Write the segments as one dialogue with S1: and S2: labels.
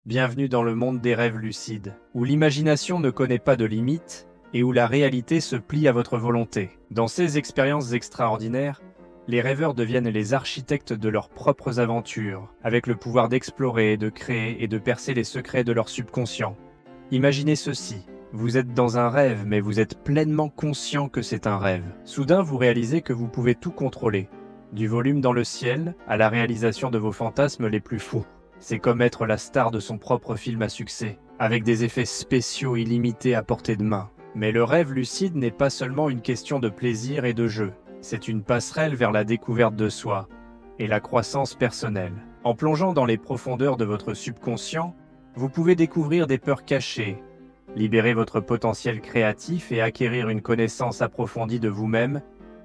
S1: Bienvenue dans le monde des rêves lucides, où l'imagination ne connaît pas de limites et où la réalité se plie à votre volonté. Dans ces expériences extraordinaires, les rêveurs deviennent les architectes de leurs propres aventures, avec le pouvoir d'explorer, de créer et de percer les secrets de leur subconscient. Imaginez ceci. Vous êtes dans un rêve, mais vous êtes pleinement conscient que c'est un rêve. Soudain, vous réalisez que vous pouvez tout contrôler, du volume dans le ciel à la réalisation de vos fantasmes les plus fous. C'est comme être la star de son propre film à succès, avec des effets spéciaux illimités à portée de main. Mais le rêve lucide n'est pas seulement une question de plaisir et de jeu, c'est une passerelle vers la découverte de soi et la croissance personnelle. En plongeant dans les profondeurs de votre subconscient, vous pouvez découvrir des peurs cachées, libérer votre potentiel créatif et acquérir une connaissance approfondie de vous-même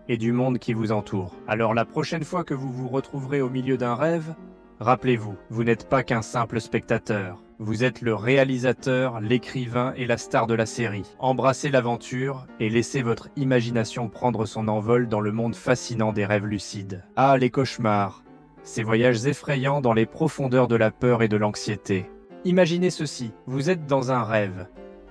S1: et du monde qui vous entoure. Alors la prochaine fois que vous vous retrouverez au milieu d'un rêve, rappelez-vous, vous n'êtes pas qu'un simple spectateur. Vous êtes le réalisateur, l'écrivain et la star de la série. Embrassez l'aventure et laissez votre imagination prendre son envol dans le monde fascinant des rêves lucides. Ah, les cauchemars! Ces voyages effrayants dans les profondeurs de la peur et de l'anxiété. Imaginez ceci, vous êtes dans un rêve.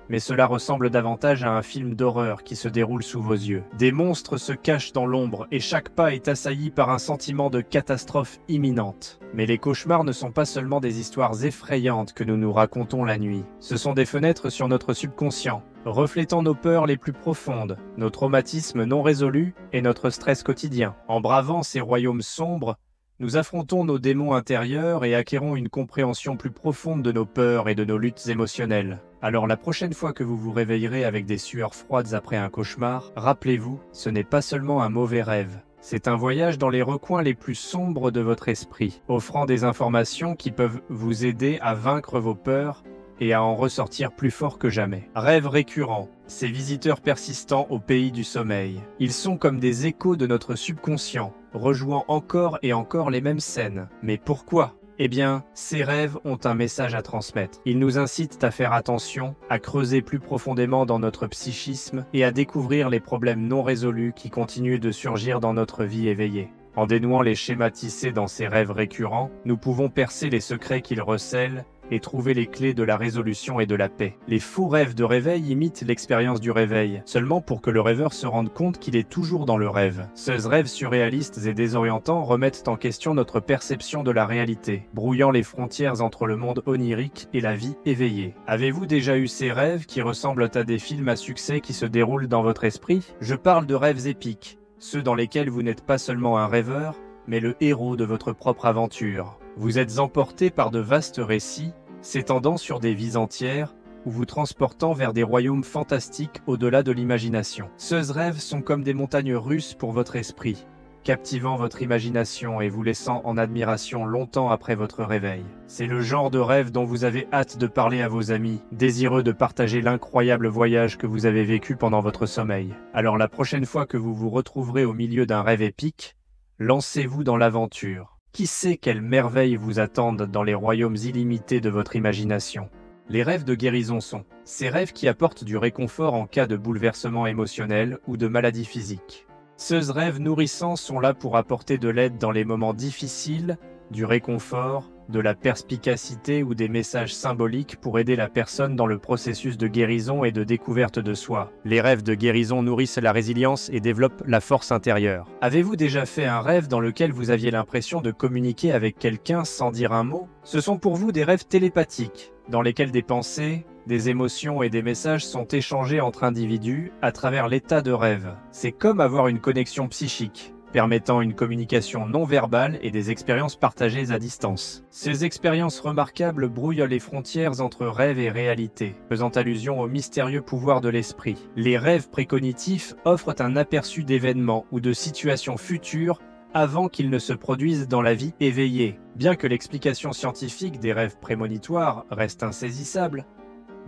S1: Mais cela ressemble davantage à un film d'horreur qui se déroule sous vos yeux. Des monstres se cachent dans l'ombre et chaque pas est assailli par un sentiment de catastrophe imminente. Mais les cauchemars ne sont pas seulement des histoires effrayantes que nous nous racontons la nuit. Ce sont des fenêtres sur notre subconscient, reflétant nos peurs les plus profondes, nos traumatismes non résolus et notre stress quotidien. En bravant ces royaumes sombres, nous affrontons nos démons intérieurs et acquérons une compréhension plus profonde de nos peurs et de nos luttes émotionnelles. Alors la prochaine fois que vous vous réveillerez avec des sueurs froides après un cauchemar, rappelez-vous, ce n'est pas seulement un mauvais rêve. C'est un voyage dans les recoins les plus sombres de votre esprit, offrant des informations qui peuvent vous aider à vaincre vos peurs et à en ressortir plus fort que jamais. Rêves récurrents, ces visiteurs persistants au pays du sommeil. Ils sont comme des échos de notre subconscient, rejouant encore et encore les mêmes scènes. Mais pourquoi ? Eh bien, ces rêves ont un message à transmettre. Ils nous incitent à faire attention, à creuser plus profondément dans notre psychisme et à découvrir les problèmes non résolus qui continuent de surgir dans notre vie éveillée. En dénouant les schémas tissés dans ces rêves récurrents, nous pouvons percer les secrets qu'ils recèlent et trouver les clés de la résolution et de la paix. Les faux rêves de réveil imitent l'expérience du réveil, seulement pour que le rêveur se rende compte qu'il est toujours dans le rêve. Ces rêves surréalistes et désorientants remettent en question notre perception de la réalité, brouillant les frontières entre le monde onirique et la vie éveillée. Avez-vous déjà eu ces rêves qui ressemblent à des films à succès qui se déroulent dans votre esprit ? Je parle de rêves épiques, ceux dans lesquels vous n'êtes pas seulement un rêveur, mais le héros de votre propre aventure. Vous êtes emporté par de vastes récits, s'étendant sur des vies entières, ou vous transportant vers des royaumes fantastiques au-delà de l'imagination. Ces rêves sont comme des montagnes russes pour votre esprit, captivant votre imagination et vous laissant en admiration longtemps après votre réveil. C'est le genre de rêve dont vous avez hâte de parler à vos amis, désireux de partager l'incroyable voyage que vous avez vécu pendant votre sommeil. Alors la prochaine fois que vous vous retrouverez au milieu d'un rêve épique, lancez-vous dans l'aventure. Qui sait quelles merveilles vous attendent dans les royaumes illimités de votre imagination? Les rêves de guérison sont ces rêves qui apportent du réconfort en cas de bouleversement émotionnel ou de maladie physique. Ces rêves nourrissants sont là pour apporter de l'aide dans les moments difficiles, du réconfort, de la perspicacité ou des messages symboliques pour aider la personne dans le processus de guérison et de découverte de soi. Les rêves de guérison nourrissent la résilience et développent la force intérieure. Avez-vous déjà fait un rêve dans lequel vous aviez l'impression de communiquer avec quelqu'un sans dire un mot ? Ce sont pour vous des rêves télépathiques, dans lesquels des pensées, des émotions et des messages sont échangés entre individus à travers l'état de rêve. C'est comme avoir une connexion psychique, permettant une communication non verbale et des expériences partagées à distance. Ces expériences remarquables brouillent les frontières entre rêve et réalité, faisant allusion au mystérieux pouvoir de l'esprit. Les rêves précognitifs offrent un aperçu d'événements ou de situations futures avant qu'ils ne se produisent dans la vie éveillée. Bien que l'explication scientifique des rêves prémonitoires reste insaisissable,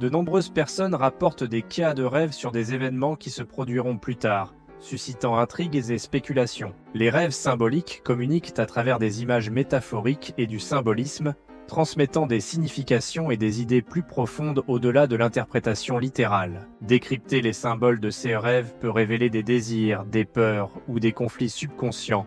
S1: de nombreuses personnes rapportent des cas de rêves sur des événements qui se produiront plus tard, suscitant intrigues et spéculations. Les rêves symboliques communiquent à travers des images métaphoriques et du symbolisme, transmettant des significations et des idées plus profondes au-delà de l'interprétation littérale. Décrypter les symboles de ces rêves peut révéler des désirs, des peurs ou des conflits subconscients,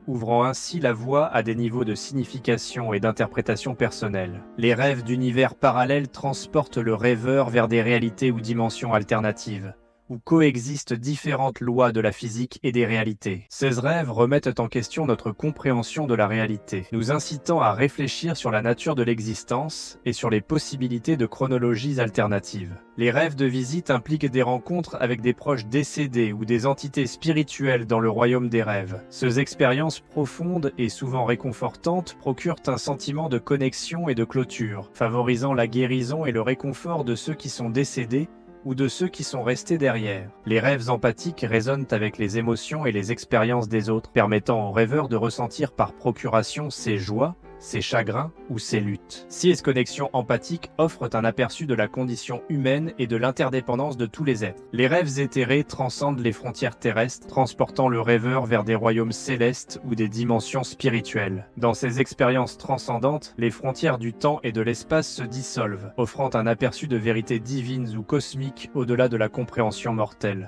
S1: ouvrant ainsi la voie à des niveaux de signification et d'interprétation personnelle. Les rêves d'univers parallèles transportent le rêveur vers des réalités ou dimensions alternatives, où coexistent différentes lois de la physique et des réalités. Ces rêves remettent en question notre compréhension de la réalité, nous incitant à réfléchir sur la nature de l'existence et sur les possibilités de chronologies alternatives. Les rêves de visite impliquent des rencontres avec des proches décédés ou des entités spirituelles dans le royaume des rêves. Ces expériences profondes et souvent réconfortantes procurent un sentiment de connexion et de clôture, favorisant la guérison et le réconfort de ceux qui sont décédés ou de ceux qui sont restés derrière. Les rêves empathiques résonnent avec les émotions et les expériences des autres, permettant aux rêveurs de ressentir par procuration ses joies, ses chagrins ou ses luttes. Ces connexions empathiques offrent un aperçu de la condition humaine et de l'interdépendance de tous les êtres. Les rêves éthérés transcendent les frontières terrestres, transportant le rêveur vers des royaumes célestes ou des dimensions spirituelles. Dans ces expériences transcendantes, les frontières du temps et de l'espace se dissolvent, offrant un aperçu de vérités divines ou cosmiques au-delà de la compréhension mortelle.